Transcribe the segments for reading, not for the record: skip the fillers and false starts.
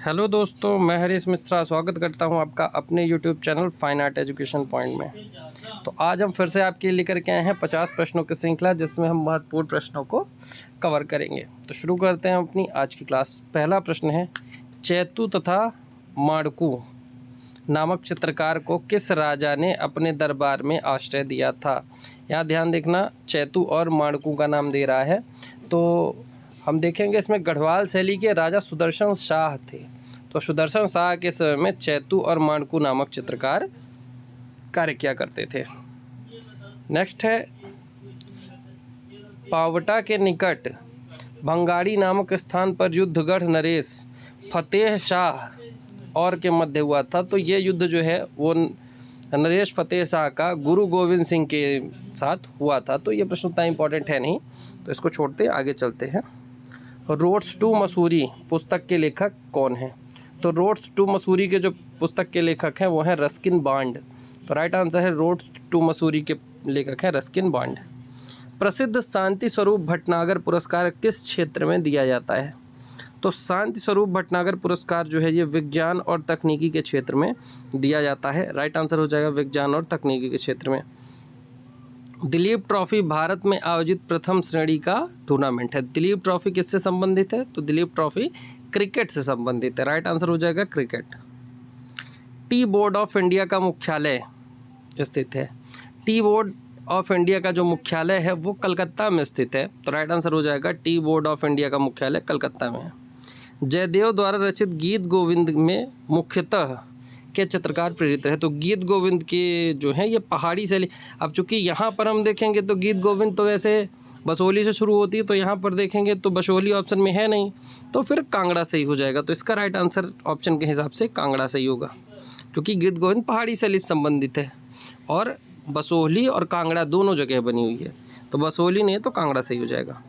Hello दोस्तों, मैं हरीश मिश्रा स्वागत करता हूं आपका अपने YouTube channel fine art education point में। तो आज हम फिर से आपके लिए लेकर के आए हैं 50 प्रश्नों की श्रृंखला, जिसमें हम महत्वपूर्ण प्रश्नों को कवर करेंगे। तो शुरू करते हैं अपनी आज की क्लास। पहला प्रश्न है, चैतू तथा माणकू नामक चित्रकार को किस राजा ने अपने दरबार में आश्रय दिया था? यहाँ ध्यान देखना, चैतू और माणकू का नाम दे रहा है। तो हम देखेंगे इसमें गढ़वाल शैली के राजा सुदर्शन शाह थे। तो सुदर्शन शाह के समय में चैतू और माणकू नामक चित्रकार कार्य किया करते थे। नेक्स्ट है, पावटा के निकट भंगाड़ी नामक स्थान पर युद्ध गढ़ नरेश फतेह शाह और के मध्य हुआ था। तो ये युद्ध जो है वो नरेश फतेह शाह का गुरु गोविंद सिंह के साथ हुआ था। तो ये प्रश्न उतना इंपॉर्टेंट है नहीं, तो इसको छोड़ते हैं, आगे चलते हैं। रोड्स टू मसूरी पुस्तक के लेखक कौन हैं? तो रोड्स टू मसूरी के जो पुस्तक के लेखक हैं वो हैं रस्किन बॉन्ड। तो राइट आंसर है रोड्स टू मसूरी के लेखक हैं रस्किन बॉन्ड। प्रसिद्ध शांति स्वरूप भटनागर पुरस्कार किस क्षेत्र में दिया जाता है? तो शांति स्वरूप भटनागर पुरस्कार जो है ये विज्ञान और तकनीकी के क्षेत्र में दिया जाता है। राइट आंसर हो जाएगा विज्ञान और तकनीकी के क्षेत्र में। दिलीप ट्रॉफी भारत में आयोजित प्रथम श्रेणी का टूर्नामेंट है। दिलीप ट्रॉफी किससे संबंधित है? तो दिलीप ट्रॉफी क्रिकेट से संबंधित है। राइट आंसर हो जाएगा cricket. Tea board of India का मुख्यालय स्थित है। टी बोर्ड ऑफ इंडिया का जो मुख्यालय है वो कलकत्ता में स्थित है। तो राइट आंसर हो जाएगा टी बोर्ड ऑफ इंडिया का मुख्यालय कलकत्ता में है। जयदेव द्वारा रचित गीत गोविंद में मुख्यतः के चित्रकार प्रेरित है। तो गीत गोविंद के जो हैं ये पहाड़ी शैली, अब चूंकि यहाँ पर हम देखेंगे तो गीत गोविंद तो वैसे बसोली से शुरू होती है, तो यहाँ पर देखेंगे तो बसोली ऑप्शन में है नहीं, तो फिर कांगड़ा सही हो जाएगा। तो इसका राइट आंसर ऑप्शन के हिसाब से कांगड़ा सही होगा, क्योंकि गीत गोविंद पहाड़ी शैली से संबंधित है और बसोली और कांगड़ा दोनों जगह बनी हुई है। तो बसोली नहीं है तो कांगड़ा सही हो जाएगा।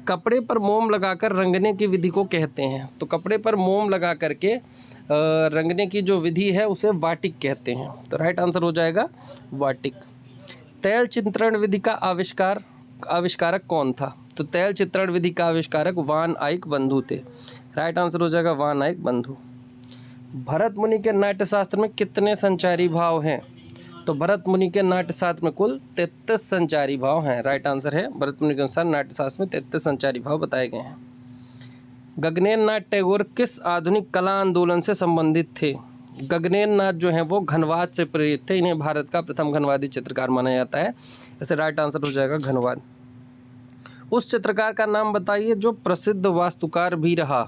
कपड़े पर मोम लगाकर रंगने की विधि को कहते हैं। तो कपड़े पर मोम लगा करके रंगने की जो विधि है उसे वाटिक कहते हैं। तो राइट आंसर हो जाएगा वाटिक। तैल चित्रण विधि का आविष्कारक कौन था? तो तैल चित्रण विधि का आविष्कारक वान आइक बंधु थे। राइट आंसर हो जाएगा वान आइक बंधु। भरत मुनि के नाट्यशास्त्र में कितने संचारी भाव हैं? तो भरत मुनि के नाट्यशास्त्र में कुल 33 संचारी भाव हैं। राइट आंसर है भरत मुनि के अनुसार नाट्यशास्त्र में 33 संचारी भाव बताए गए हैं। गगनेन्द्र नाथ टैगोर किस आधुनिक कला आंदोलन से संबंधित थे? गगनेन्द्र नाथ जो हैं वो घनवाद से प्रेरित थे। इन्हें भारत का प्रथम घनवादी चित्रकार माना जाता है। इससे राइट आंसर हो जाएगा घनवाद। उस चित्रकार का नाम बताइए जो प्रसिद्ध वास्तुकार भी रहा।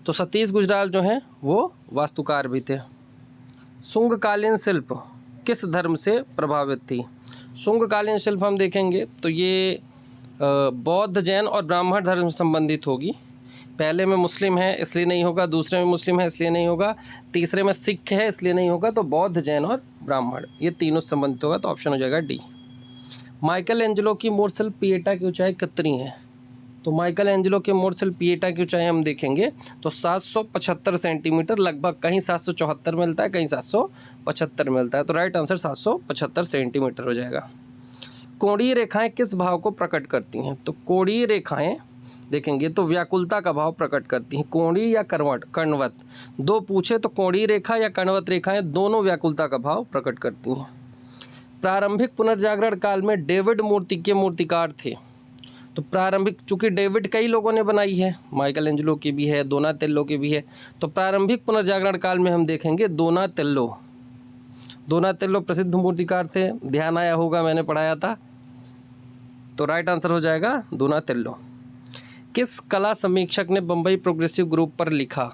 तो सतीश गुजराल जो हैं वो वास्तुकार भी थे। शुंगकालीन शिल्प किस धर्म से प्रभावित थी? शुंगकालीन शिल्प हम देखेंगे तो ये बौद्ध, जैन और ब्राह्मण धर्म से संबंधित होगी। पहले में मुस्लिम है इसलिए नहीं होगा, दूसरे में मुस्लिम है इसलिए नहीं होगा, तीसरे में सिख है इसलिए नहीं होगा। तो बौद्ध, जैन और ब्राह्मण ये तीनों से संबंधित होगा। तो ऑप्शन हो जाएगा डी। माइकल एंजेलो की मूर्तिशिल्प पिएटा की ऊंचाई कितनी है? तो माइकल एंजेलो के मूर्तिशिल्प पिएटा की ऊंचाई हम देखेंगे तो 775 सेंटीमीटर, लगभग कहीं 774 मिलता है, कहीं 775 मिलता है। तो राइट आंसर 775 सेंटीमीटर हो जाएगा। कोणीय रेखाएं किस भाव को प्रकट करती हैं? तो कोणीय रेखाएं देखेंगे तो व्याकुलता का भाव प्रकट करती हैं। कोणीय या कर्णवत, दो पूछे तो कोणीय रेखा या कर्णवत रेखाएं दोनों व्याकुलता का भाव प्रकट करती हैं। प्रारंभिक पुनर्जागरण काल में डेविड मूर्ति के मूर्तिकार थे। तो प्रारंभिक, चूंकि डेविड कई लोगों ने बनाई है, माइकल एंजेलो की भी है, दोनातेल्लो की भी है, तो प्रारंभिक पुनर्जागरण काल में हम देखेंगे दोनातेल्लो प्रसिद्ध मूर्तिकार थे। ध्यान आया होगा, मैंने पढ़ाया था। तो राइट आंसर हो जाएगा दोनातेल्लो। किस कला समीक्षक ने बम्बई प्रोग्रेसिव ग्रुप पर लिखा?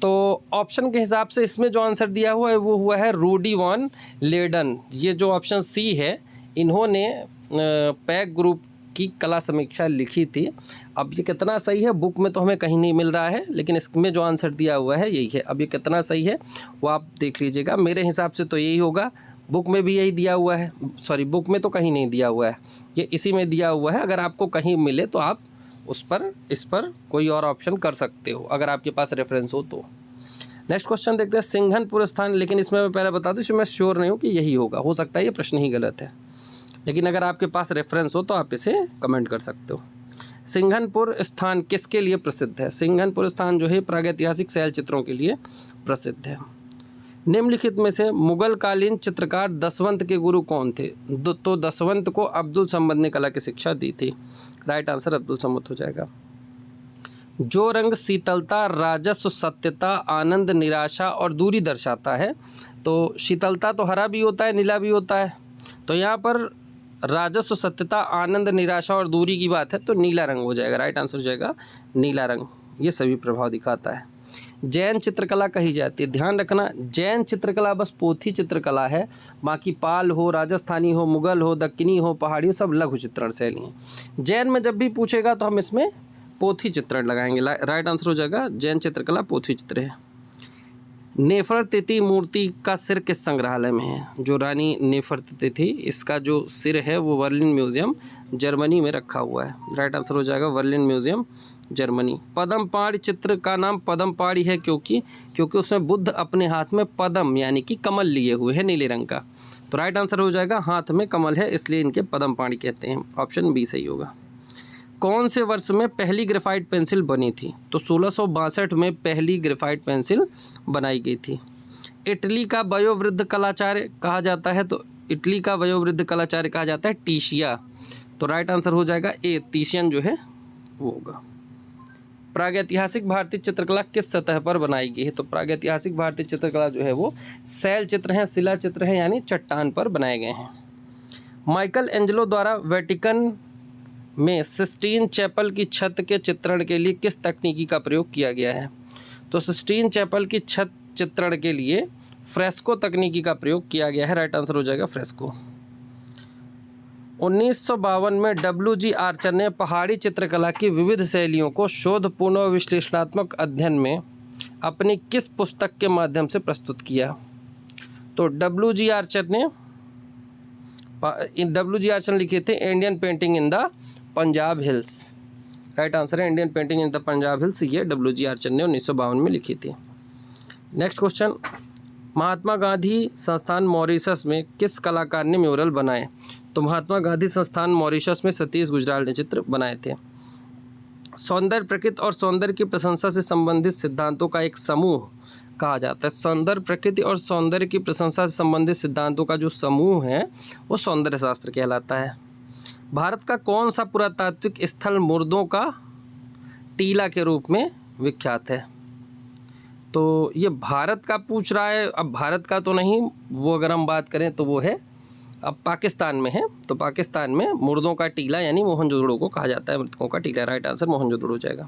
तो ऑप्शन के हिसाब से इसमें जो आंसर दिया हुआ है वो हुआ है रूडी वॉन लेडन। ये जो ऑप्शन सी है, इन्होंने पैक ग्रुप की कला समीक्षा लिखी थी। अब ये कितना सही है बुक में तो हमें कहीं नहीं मिल रहा है, लेकिन इसमें जो आंसर दिया हुआ है यही है। अब ये कितना सही है वो आप देख लीजिएगा। मेरे हिसाब से तो यही होगा, बुक में भी यही दिया हुआ है। सॉरी, बुक में तो कहीं नहीं दिया हुआ है, ये इसी में दिया हुआ है। अगर आपको कहीं मिले तो आप इस पर कोई और ऑप्शन कर सकते हो, अगर आपके पास रेफरेंस हो तो। नेक्स्ट क्वेश्चन देखते हैं, सिंघनपुर स्थान, लेकिन इसमें मैं पहले बता दूं, इसमें मैं श्योर नहीं हूँ कि यही होगा, हो सकता है ये प्रश्न ही गलत है, लेकिन अगर आपके पास रेफरेंस हो तो आप इसे कमेंट कर सकते हो। सिंघनपुर स्थान किसके लिए प्रसिद्ध है? सिंघनपुर स्थान जो है प्रागैतिहासिक शैल चित्रों के लिए प्रसिद्ध है। निम्नलिखित में से मुगल कालीन चित्रकार दसवंत के गुरु कौन थे? तो दसवंत को अब्दुल समद ने कला की शिक्षा दी थी। राइट आंसर अब्दुल समद हो जाएगा। जो रंग शीतलता, राजस्व, सत्यता, आनंद, निराशा और दूरी दर्शाता है, तो शीतलता तो हरा भी होता है, नीला भी होता है, तो यहाँ पर राजस्व, सत्यता, आनंद, निराशा और दूरी की बात है तो नीला रंग हो जाएगा। राइट आंसर हो जाएगा नीला रंग। ये सभी प्रभाव दिखाता है। जैन चित्रकला कही जाती है, ध्यान रखना जैन चित्रकला बस पोथी चित्रकला है, बाकी पाल हो, राजस्थानी हो, मुगल हो, दक्कनी हो, पहाड़ी हो, सब लघु चित्रण शैली हैं। जैन में जब भी पूछेगा तो हम इसमें पोथी चित्रण लगाएंगे। राइट आंसर हो जाएगा जैन चित्रकला पोथी चित्र है। नेफरतिति मूर्ति का सिर किस संग्रहालय में है? जो रानी नेफरतिति थी, इसका जो सिर है वो बर्लिन म्यूजियम जर्मनी में रखा हुआ है। राइट आंसर हो जाएगा बर्लिन म्यूजियम जर्मनी। पद्मपाणि चित्र का नाम पद्मपाणि है क्योंकि उसमें बुद्ध अपने हाथ में पद्म यानी कि कमल लिए हुए हैं नीले रंग का, तो राइट आंसर हो जाएगा हाथ में कमल है इसलिए इनके पद्मपाणि कहते हैं। ऑप्शन बी सही होगा। कौन से वर्ष में पहली ग्रेफाइट पेंसिल बनी थी? तो 1662 में पहली ग्रेफाइट पेंसिल बनाई गई थी। इटली का वयोवृद्ध कलाचार्य कहा जाता है, तो इटली का वयोवृद्ध कलाचार्य कहा जाता है टीशिया, तो राइट आंसर हो जाएगा ए, टीशियन जो है वो होगा। प्रागैतिहासिक भारतीय चित्रकला किस सतह पर बनाई गई है? तो प्रागैतिहासिक भारतीय चित्रकला जो है वो शैल चित्र हैं, शिला चित्र हैं, यानी चट्टान पर बनाए गए हैं। माइकल एंजेलो द्वारा वेटिकन में सिस्टीन चैपल की छत के चित्रण के लिए किस तकनीकी का प्रयोग किया गया है? तो सिस्टीन चैपल की छत चित्रण के लिए फ्रेस्को तकनीकी का प्रयोग किया गया है। राइट आंसर हो जाएगा फ्रेस्को। 1952 में डब्ल्यू.जी. आर्चर ने पहाड़ी चित्रकला की विविध शैलियों को शोधपूर्ण और विश्लेषणात्मक अध्ययन में अपनी किस पुस्तक के माध्यम से प्रस्तुत किया? तो डब्ल्यू.जी. आर्चर ने लिखे थे Indian painting in the Punjab hills. Right answer है Indian painting in the Punjab hills, ये डब्ल्यू.जी. आर्चर ने 1952 में लिखी थी। नेक्स्ट क्वेश्चन, महात्मा गांधी संस्थान मॉरिशस में किस कलाकार ने म्यूरल बनाए? तो महात्मा गांधी संस्थान मॉरिशस में सतीश गुजराल ने चित्र बनाए थे। सौंदर्य प्रकृति और सौंदर्य की प्रशंसा से संबंधित सिद्धांतों का एक समूह कहा जाता है। सौंदर्य प्रकृति और सौंदर्य की प्रशंसा से संबंधित सिद्धांतों का जो समूह है वो सौंदर्य शास्त्र कहलाता है। भारत का कौन सा पुरातात्विक स्थल मुर्दों का टीला के रूप में विख्यात है? तो ये भारत का पूछ रहा है, अब भारत का तो नहीं, वो अगर हम बात करें तो वो है अब पाकिस्तान में है, तो पाकिस्तान में मुर्दों का टीला यानी मोहनजोदड़ो को कहा जाता है मृतकों का टीला। राइट आंसर मोहनजोदड़ो हो जाएगा।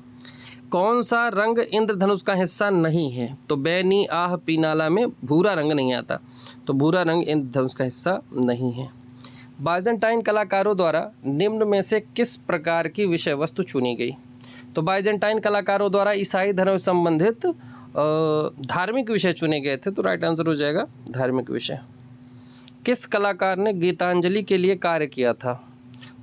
कौन सा रंग इंद्रधनुष का हिस्सा नहीं है? तो बैनी, आह, पीनाला में भूरा रंग नहीं आता, तो भूरा रंग इंद्रधनुष का हिस्सा नहीं है। बाइजेंटाइन कलाकारों द्वारा निम्न में से किस प्रकार की विषय वस्तु चुनी गई? तो बाइजेंटाइन कलाकारों द्वारा ईसाई धर्म संबंधित धार्मिक विषय चुने गए थे, तो राइट आंसर हो जाएगा धार्मिक विषय। किस कलाकार ने गीतांजलि के लिए कार्य किया था?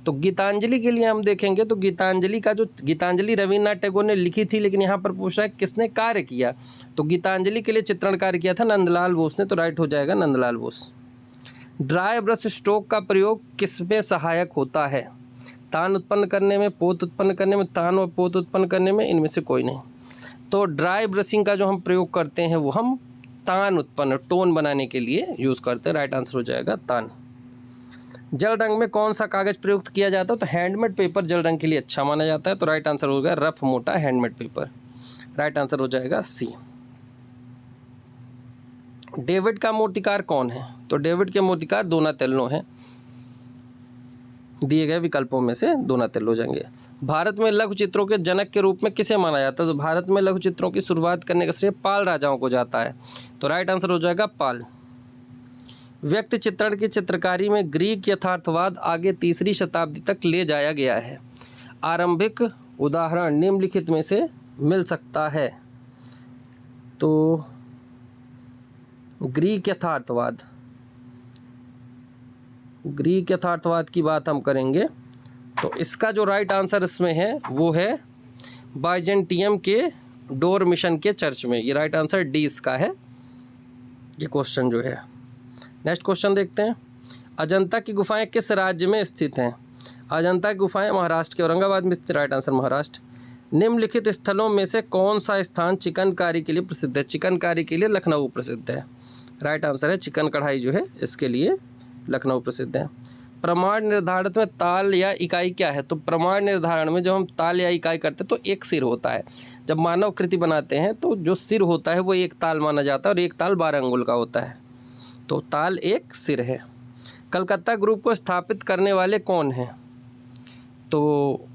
तो गीतांजलि के लिए हम देखेंगे तो गीतांजलि रविन्द्रनाथ टैगोर ने लिखी थी, लेकिन यहाँ पर पूछा है किसने कार्य किया, तो गीतांजलि के लिए चित्रण कार्य किया था नंदलाल बोस ने, तो राइट हो जाएगा Nandlal Bose. Dry brush stroke का प्रयोग किसमें सहायक होता है? तान उत्पन्न करने में, पोत उत्पन्न करने में, तान और पोत उत्पन्न करने में, इनमें से कोई नहीं। तो ड्राई ब्रशिंग का जो हम प्रयोग करते हैं वो हम तान उत्पन्न, टोन बनाने के लिए यूज़ करते हैं। राइट आंसर हो जाएगा तान। जल रंग में कौन सा कागज प्रयुक्त किया जाता है? तो हैंडमेड पेपर जल रंग के लिए अच्छा माना जाता है, तो राइट आंसर हो गया रफ मोटा हैंडमेड पेपर। राइट आंसर हो जाएगा सी। डेविड का मूर्तिकार कौन है? तो डेविड के मूर्तिकार डोनातेल्लो हैं। दिए गए विकल्पों में से डोनातेल्लो हो जाएंगे। भारत में लघु चित्रों के जनक के रूप में किसे माना जाता है? तो भारत में लघु चित्रों की शुरुआत करने का श्रेय पाल राजाओं को जाता है, तो राइट आंसर हो जाएगा पाल। व्यक्ति चित्रण की चित्रकारी में ग्रीक यथार्थवाद आगे 3री शताब्दी तक ले जाया गया है। आरंभिक उदाहरण निम्नलिखित में से मिल सकता है? तो ग्रीक यथार्थवाद की बात हम करेंगे तो इसका जो राइट आंसर इसमें है वो है बाइजेंटियम के डोरमिशन के चर्च में। ये राइट आंसर डी इसका है, ये क्वेश्चन जो है। नेक्स्ट क्वेश्चन देखते हैं। अजंता की गुफाएं किस राज्य में स्थित हैं? अजंता की गुफाएं महाराष्ट्र के औरंगाबाद में स्थित, राइट आंसर महाराष्ट्र। निम्नलिखित स्थलों में से कौन सा स्थान चिकनकारी के लिए प्रसिद्ध है? चिकनकारी के लिए लखनऊ प्रसिद्ध है, राइट आंसर है। चिकन कढ़ाई जो है इसके लिए लखनऊ प्रसिद्ध है। प्रमाण निर्धारण में ताल या इकाई क्या है? तो प्रमाण निर्धारण में जब हम ताल या इकाई करते हैं तो एक सिर होता है। जब मानव कृति बनाते हैं तो जो सिर होता है वो एक ताल माना जाता है और एक ताल 12 अंगुल का होता है, तो ताल एक सिर है। कलकत्ता ग्रुप को स्थापित करने वाले कौन हैं? तो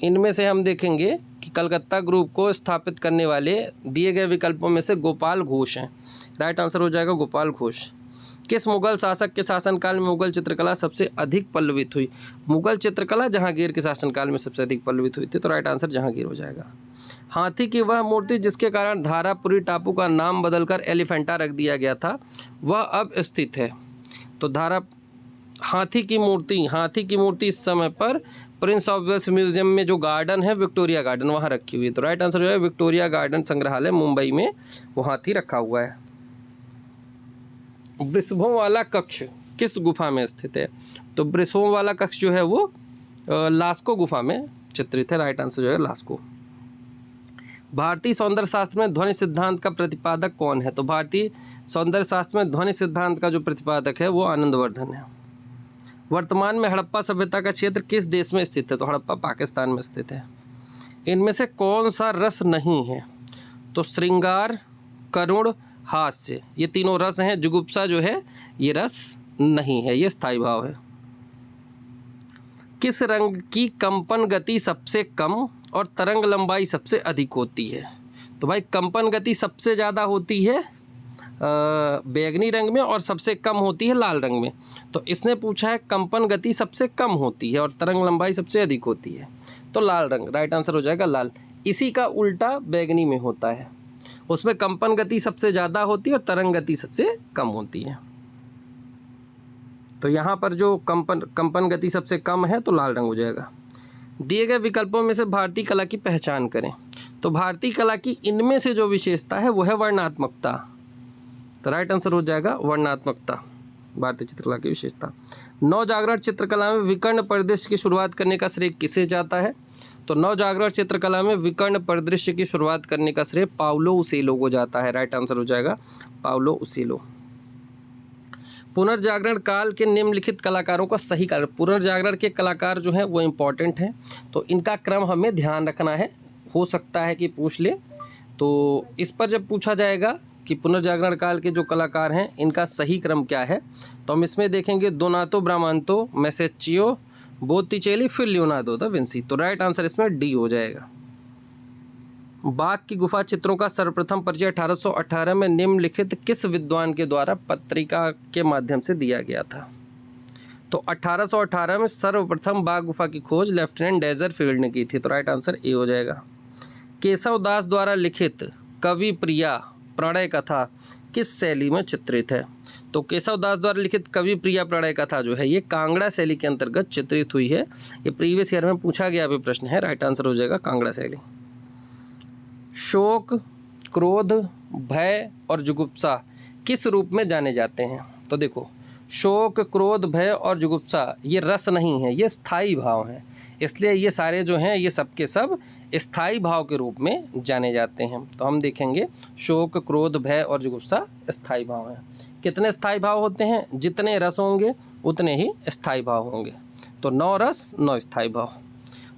इनमें से हम देखेंगे कि कलकत्ता ग्रुप को स्थापित करने वाले दिए गए विकल्पों में से गोपाल घोष हैं, राइट आंसर हो जाएगा गोपाल घोष। किस मुगल शासक के शासनकाल में मुगल चित्रकला सबसे अधिक पल्लवित हुई? मुगल चित्रकला जहांगीर के शासनकाल में सबसे अधिक पल्लवित हुई थी, तो राइट आंसर जहांगीर हो जाएगा। हाथी की वह मूर्ति जिसके कारण धारापुरी टापू का नाम बदलकर एलिफेंटा रख दिया गया था, वह अब स्थित है। तो हाथी की मूर्ति इस समय पर प्रिंस ऑफ वेल्स म्यूजियम में जो गार्डन है विक्टोरिया गार्डन, वहाँ रखी हुई है, तो राइट आंसर जो है विक्टोरिया गार्डन संग्रहालय मुंबई में वो हाथी रखा हुआ है। वृषभों वाला कक्ष किस गुफा में स्थित है? तो वृषभों वाला कक्ष जो है वो लास्को गुफा में चित्रित है, राइट आंसर जो है लास्को। भारतीय सौंदर्य शास्त्र में ध्वनि सिद्धांत का प्रतिपादक कौन है? तो भारतीय सौंदर्य शास्त्र में ध्वनि सिद्धांत का जो प्रतिपादक है वो आनंदवर्धन है। वर्तमान में हड़प्पा सभ्यता का क्षेत्र किस देश में स्थित है? तो हड़प्पा पाकिस्तान में स्थित है। इनमें से कौन सा रस नहीं है? तो श्रृंगार, करुण, हास्य, ये तीनों रस हैं। जुगुप्सा जो है ये रस नहीं है, ये स्थायी भाव है। किस रंग की कंपन गति सबसे कम और तरंग लंबाई सबसे अधिक होती है? तो भाई कंपन गति सबसे ज़्यादा होती है बैगनी रंग में और सबसे कम होती है लाल रंग में। तो इसने पूछा है कंपन गति सबसे कम होती है और तरंग लंबाई सबसे अधिक होती है, तो लाल रंग, राइट आंसर हो जाएगा लाल। इसी का उल्टा बैगनी में होता है, उसमें कंपन गति सबसे ज़्यादा होती है और तरंग गति सबसे कम होती है। तो यहाँ पर जो कंपन गति सबसे कम है तो लाल रंग हो जाएगा। दिए गए विकल्पों में से भारतीय कला की पहचान करें। तो भारतीय कला की इनमें से जो विशेषता है वो है वर्णात्मकता, तो राइट आंसर हो जाएगा वर्णात्मकता, भारतीय चित्रकला की विशेषता। नवजागरण चित्रकला में विकर्ण परिदृश्य की शुरुआत करने का श्रेय किसे जाता है? तो नवजागरण चित्रकला में विकर्ण परिदृश्य की शुरुआत करने का श्रेय पाउलो उसेलो को जाता है, राइट आंसर हो जाएगा पाउलो उसेलो। पुनर्जागरण काल के निम्नलिखित कलाकारों का सही काल। पुनर्जागरण के कलाकार जो हैं वो इम्पॉर्टेंट हैं, तो इनका क्रम हमें ध्यान रखना है, हो सकता है कि पूछ ले। तो इस पर जब पूछा जाएगा कि पुनर्जागरण काल के जो कलाकार हैं इनका सही क्रम क्या है, तो हम इसमें देखेंगे दोनातो ब्रामांतो, मैसेचियो, बोत्तिचेली, फिर लियोनार्दो दा विंसी, तो राइट आंसर इसमें डी हो जाएगा। बाघ की गुफा चित्रों का सर्वप्रथम परिचय 1818 में निम्नलिखित किस विद्वान के द्वारा पत्रिका के माध्यम से दिया गया था? तो 1818 में सर्वप्रथम बाघ गुफा की खोज लेफ्टिनेंट डेजरफील्ड ने की थी, तो राइट आंसर ए हो जाएगा। केशव दास द्वारा लिखित कवि प्रिया प्रणय कथा किस शैली में चित्रित है? तो केशव दास द्वारा लिखित कवि प्रिया प्रणय कथा जो है ये कांगड़ा शैली के अंतर्गत चित्रित हुई है। ये प्रीवियस ईयर में पूछा गया भी प्रश्न है, राइट आंसर हो जाएगा कांगड़ा शैली। शोक, क्रोध, भय और जुगुप्सा किस रूप में जाने जाते हैं? तो देखो शोक, क्रोध, भय और जुगुप्सा ये रस नहीं है, ये स्थायी भाव हैं, इसलिए ये सारे जो हैं ये सब के सब स्थायी भाव के रूप में जाने जाते हैं। तो हम देखेंगे शोक, क्रोध, भय और जुगुप्सा स्थायी भाव हैं। कितने स्थायी भाव होते हैं? जितने रस होंगे उतने ही स्थायी भाव होंगे, तो 9 रस 9 स्थायी भाव।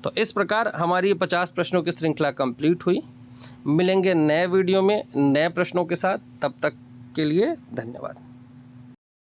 तो इस प्रकार हमारी 50 प्रश्नों की श्रृंखला कंप्लीट हुई। मिलेंगे नए वीडियो में नए प्रश्नों के साथ, तब तक के लिए धन्यवाद।